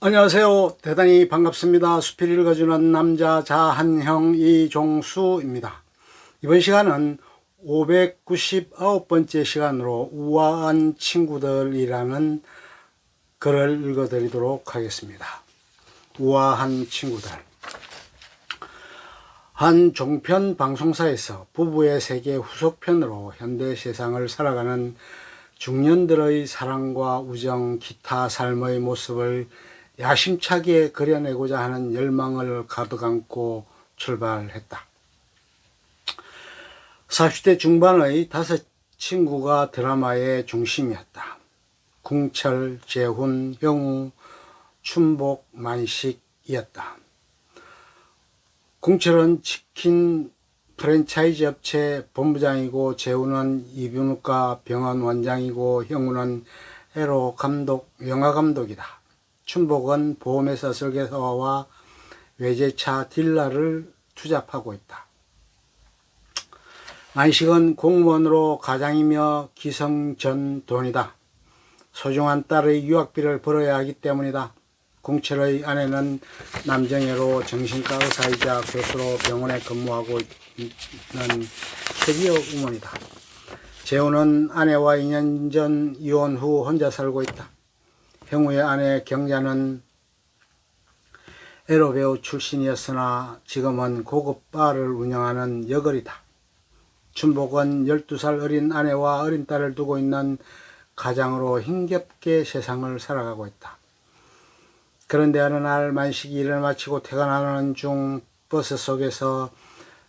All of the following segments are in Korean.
안녕하세요. 대단히 반갑습니다. 수필 읽어주는 남자 자한형 이종수입니다. 이번 시간은 599번째 시간으로 우아한 친구들이라는 글을 읽어드리도록 하겠습니다. 우아한 친구들. 한 종편 방송사에서 부부의 세계 후속편으로 현대 세상을 살아가는 중년들의 사랑과 우정, 기타 삶의 모습을 야심차게 그려내고자 하는 열망을 가득 안고 출발했다. 40대 중반의 5 친구가 드라마의 중심이었다. 궁철, 재훈, 형우, 춘복, 만식이었다. 궁철은 치킨 프랜차이즈 업체 본부장이고, 재훈은 이비인후과 병원 원장이고, 형우는 에로 감독, 영화 감독이다. 춘복은 보험회사 설계사와 외제차 딜러를 투잡하고 있다. 만식은 공무원으로 가장이며 기성전돈이다. 소중한 딸의 유학비를 벌어야 하기 때문이다. 궁철의 아내는 남정혜로 정신과 의사이자 교수로 병원에 근무하고 있는 캐리어 우먼이다. 재훈은 아내와 2년 전 이혼 후 혼자 살고 있다. 형우의 아내 경자는 에로배우 출신이었으나 지금은 고급 바를 운영하는 여걸이다. 춘복은 12살 어린 아내와 어린 딸을 두고 있는 가장으로 힘겹게 세상을 살아가고 있다. 그런데 어느 날 만식이 일을 마치고 퇴근하는 중 버스 속에서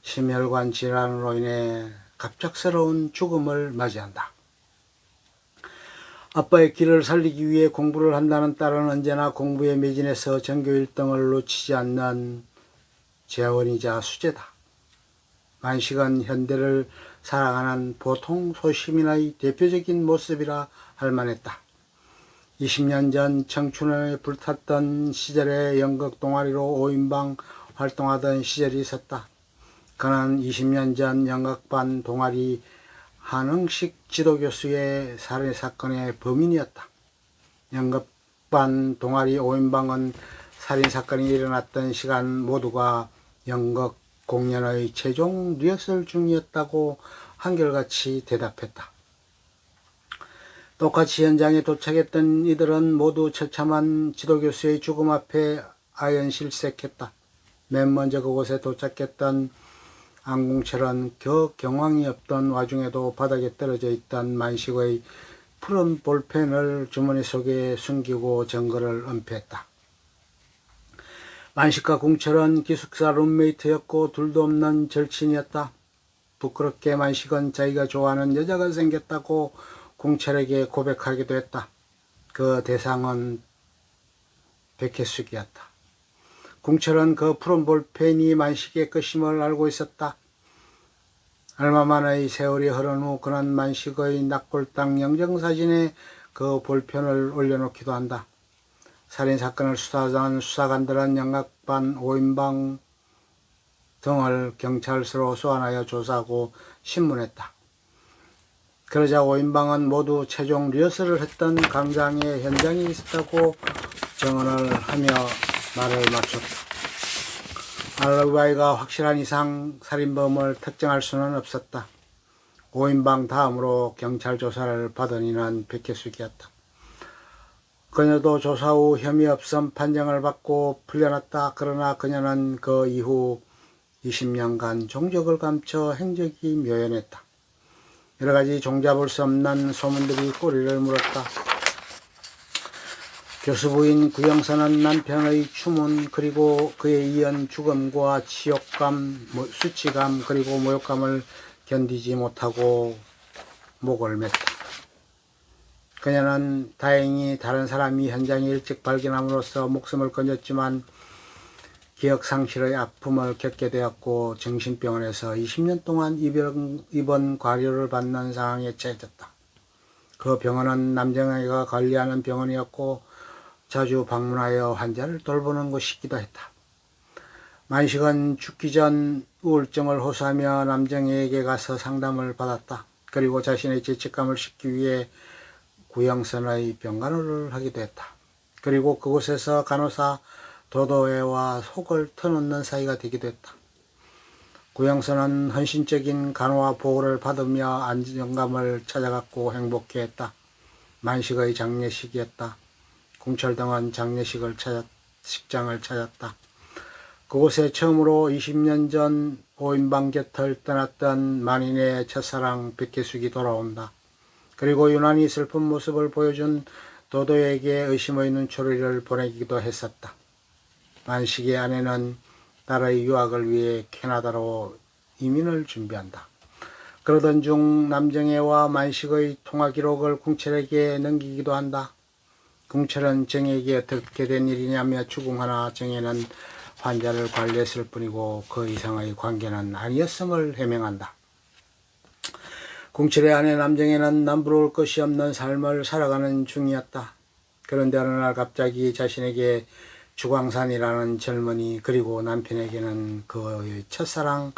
심혈관 질환으로 인해 갑작스러운 죽음을 맞이한다. 아빠의 길을 살리기 위해 공부를 한다는 딸은 언제나 공부에 매진해서 전교 1등을 놓치지 않는 재원이자 수재다. 만식은 현대를 살아가는 보통 소시민의 대표적인 모습이라 할 만했다. 20년 전 청춘에 불탔던 시절에 연극 동아리로 5인방 활동하던 시절이 있었다. 그는 20년 전 연극반 동아리 한흥식 지도교수의 살인사건의 범인이었다. 연극반 동아리 5인방은 살인사건이 일어났던 시간 모두가 연극 공연의 최종 리허설 중이었다고 한결같이 대답했다. 똑같이 현장에 도착했던 이들은 모두 처참한 지도교수의 죽음 앞에 아연실색했다. 맨 먼저 그곳에 도착했던 안궁철은 겨 경황이 없던 와중에도 바닥에 떨어져 있던 만식의 푸른 볼펜을 주머니 속에 숨기고 정거를 은폐했다. 만식과 궁철은 기숙사 룸메이트였고 둘도 없는 절친이었다. 부끄럽게 만식은 자기가 좋아하는 여자가 생겼다고 궁철에게 고백하기도 했다. 그 대상은 백혜숙이었다. 궁철은 그 푸른 볼펜이 만식의 것임을 알고 있었다. 얼마 만의 세월이 흐른 후 그는 만식의 낙골당 영정사진에 그 볼펜을 올려놓기도 한다. 살인사건을 수사한 수사관들은 연극반 5인방 등을 경찰서로 소환하여 조사하고 신문했다. 그러자 5인방은 모두 최종 리허설을 했던 강장의 현장에 있었다고 증언을 하며 말을 마쳤다. 알리바이가 확실한 이상 살인범을 특정할 수는 없었다. 5인방 다음으로 경찰 조사를 받은 이는 백혜숙이었다. 그녀도 조사 후 혐의 없음 판정을 받고 풀려났다. 그러나 그녀는 그 이후 20년간 종적을 감춰 행적이 묘연했다. 여러가지 종잡을 수 없는 소문들이 꼬리를 물었다. 교수 부인 구영선은 남편의 추문 그리고 그에 이은 죽음과 치욕감, 수치감 그리고 모욕감을 견디지 못하고 목을 맸다. 그녀는 다행히 다른 사람이 현장에 일찍 발견함으로써 목숨을 건졌지만 기억상실의 아픔을 겪게 되었고 정신병원에서 20년 동안 입원 과료를 받는 상황에 처해졌다. 그 병원은 남정아이가 관리하는 병원이었고 자주 방문하여 환자를 돌보는 곳이기도 했다. 만식은 죽기 전 우울증을 호소하며 남정희에게 가서 상담을 받았다. 그리고 자신의 죄책감을 씻기 위해 구영선의 병간호를 하기도 했다. 그리고 그곳에서 간호사 도도애와 속을 터놓는 사이가 되기도 했다. 구영선은 헌신적인 간호와 보호를 받으며 안정감을 찾아갔고 행복해했다. 만식의 장례식이었다. 궁철등은 식장을 찾았다. 그곳에 처음으로 20년 전 5인방 곁을 떠났던 만인의 첫사랑 백혜숙이 돌아온다. 그리고 유난히 슬픈 모습을 보여준 도도에게 의심의 눈초리를 보내기도 했었다. 만식의 아내는 딸의 유학을 위해 캐나다로 이민을 준비한다. 그러던 중 남정혜와 만식의 통화 기록을 궁철에게 넘기기도 한다. 궁철은 정혜에게 어떻게 된 일이냐며 추궁하나 정혜는 환자를 관리했을 뿐이고 그 이상의 관계는 아니었음을 해명한다. 궁철의 아내 남정혜는 남부러울 것이 없는 삶을 살아가는 중이었다. 그런데 어느 날 갑자기 자신에게 주광산이라는 젊은이 그리고 남편에게는 그의 첫사랑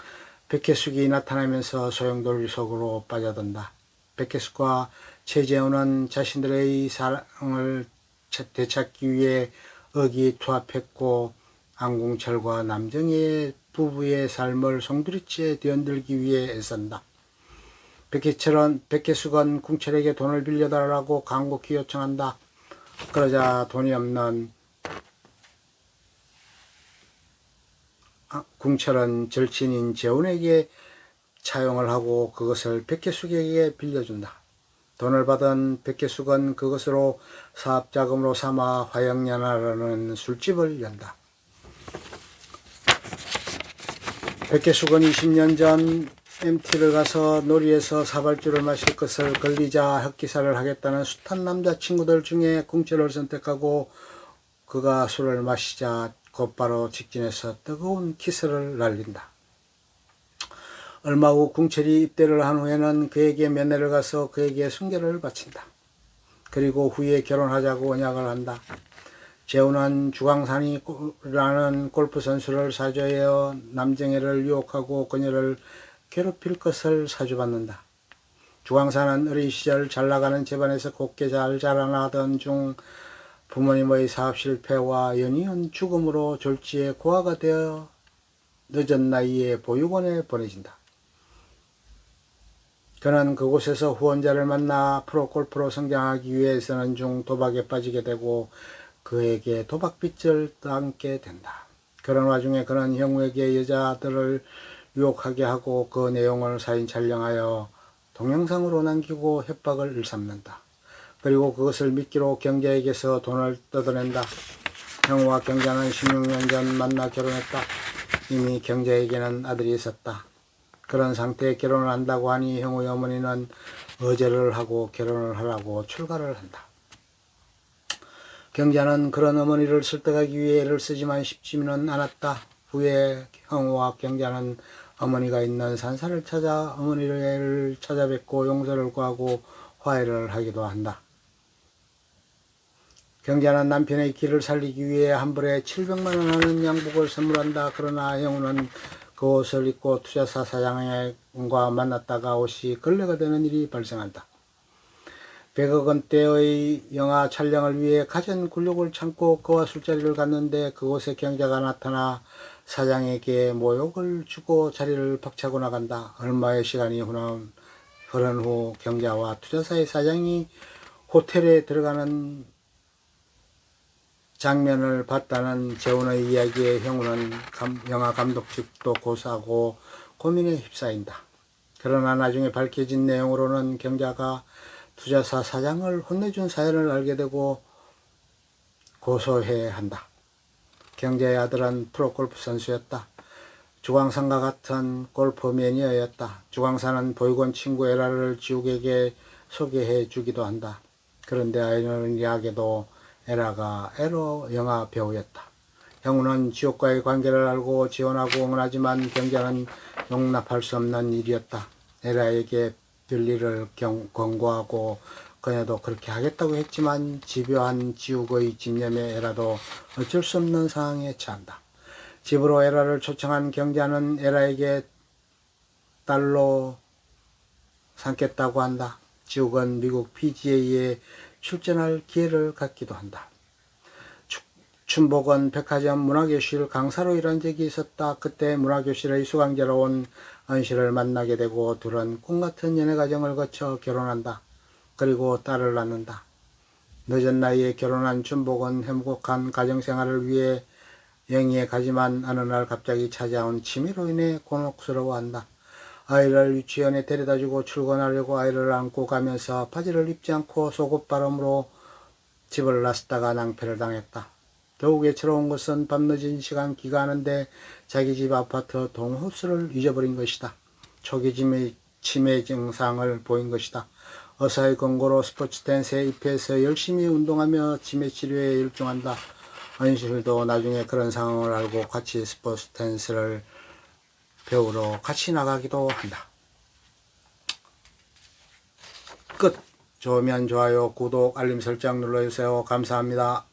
백혜숙이 나타나면서 소용돌이 속으로 빠져든다. 백혜숙과 최재훈은 자신들의 사랑을 되찾기 위해 의기투합했고 안궁철과 남정혜의 부부의 삶을 송두리째 뒤흔들기 위해 애쓴다. 백혜숙은 궁철에게 돈을 빌려달라고 간곡히 요청한다. 그러자 돈이 없는 궁철은 절친인 재훈에게 차용을 하고 그것을 백혜숙에게 빌려준다. 돈을 받은 백혜숙은 그것으로 사업자금으로 삼아 화영연화라는 술집을 연다. 백혜숙은 20년 전 MT를 가서 놀이에서 사발주를 마실 것을 걸리자 흑기사를 하겠다는 숱한 남자친구들 중에 궁철을 선택하고 그가 술을 마시자 곧바로 직진해서 뜨거운 키스를 날린다. 얼마 후 궁철이 입대를 한 후에는 그에게 면회를 가서 그에게 순결을 바친다. 그리고 후에 결혼하자고 언약을 한다. 재훈은 주광산이라는 골프 선수를 사죄하여 남정혜를 유혹하고 그녀를 괴롭힐 것을 사주받는다. 주광산은 어린 시절 잘나가는 집안에서 곱게 잘 자라나던 중 부모님의 사업 실패와 연이은 죽음으로 졸지에 고아가 되어 늦은 나이에 보육원에 보내진다. 그는 그곳에서 후원자를 만나 프로골퍼로 성장하기 위해서는 중 도박에 빠지게 되고 그에게 도박빚을 떠안게 된다. 그런 와중에 그는 형우에게 여자들을 유혹하게 하고 그 내용을 사진 촬영하여 동영상으로 남기고 협박을 일삼는다. 그리고 그것을 미끼로 경자에게서 돈을 뜯어낸다. 형우와 경자는 16년 전 만나 결혼했다. 이미 경자에게는 아들이 있었다. 그런 상태에 결혼을 한다고 하니 형우의 어머니는 의절을 하고 결혼을 하라고 출가를 한다. 경자는 그런 어머니를 설득하기 위해 애를 쓰지만 쉽지는 않았다. 후에 형우와 경자는 어머니가 있는 산사를 찾아 어머니를 찾아뵙고 용서를 구하고 화해를 하기도 한다. 경자는 남편의 길을 살리기 위해 한 벌에 700만 원 하는 양복을 선물한다. 그러나 형우는 그 옷을 입고 투자사 사장과 만났다가 옷이 걸레가 되는 일이 발생한다. 100억 원대의 영화 촬영을 위해 가진 굴욕을 참고 그와 술자리를 갔는데 그곳에 경자가 나타나 사장에게 모욕을 주고 자리를 박차고 나간다. 얼마의 시간이 흐른 후 경자와 투자사의 사장이 호텔에 들어가는 장면을 봤다는 재훈의 이야기에 형우는 영화 감독직도 고사하고 고민에 휩싸인다. 그러나 나중에 밝혀진 내용으로는 경자가 투자사 사장을 혼내준 사연을 알게 되고 고소해야 한다. 경자의 아들은 프로골프 선수였다. 주광산과 같은 골프 매니아였다. 주광산은 보육원 친구 에라를 지욱에게 소개해 주기도 한다. 그런데 아이러니하게도 에라가 에로 영화 배우였다. 형우는 지옥과의 관계를 알고 지원하고 응원하지만 경자는 용납할 수 없는 일이었다. 에라에게 별일을 권고하고 그녀도 그렇게 하겠다고 했지만 집요한 지옥의 집념에 에라도 어쩔 수 없는 상황에 처한다. 집으로 에라를 초청한 경자는 에라에게 딸로 삼겠다고 한다. 지옥은 미국 PGA에 출전할 기회를 갖기도 한다. 춘복은 백화점 문화교실 강사로 일한 적이 있었다. 그때 문화교실의 수강자로 온 은실을 만나게 되고 둘은 꿈같은 연애과정을 거쳐 결혼한다. 그리고 딸을 낳는다. 늦은 나이에 결혼한 춘복은 행복한 가정생활을 위해 영희에 가지만 어느 날 갑자기 찾아온 치매로 인해 곤혹스러워한다. 아이를 유치원에 데려다주고 출근하려고 아이를 안고 가면서 바지를 입지 않고 속옷바람으로 집을 나섰다가 낭패를 당했다. 더욱 애처로운 것은 밤늦은 시간 귀가하는데 자기 집 아파트 동호수를 잊어버린 것이다. 초기 치매 증상을 보인 것이다. 의사의 권고로 스포츠 댄스에 입회해서 열심히 운동하며 치매 치료에 일중한다. 은실도 나중에 그런 상황을 알고 같이 스포츠 댄스를 배우러 같이 나가기도 한다. 끝. 좋으면 좋아요, 구독, 알림 설정 눌러주세요. 감사합니다.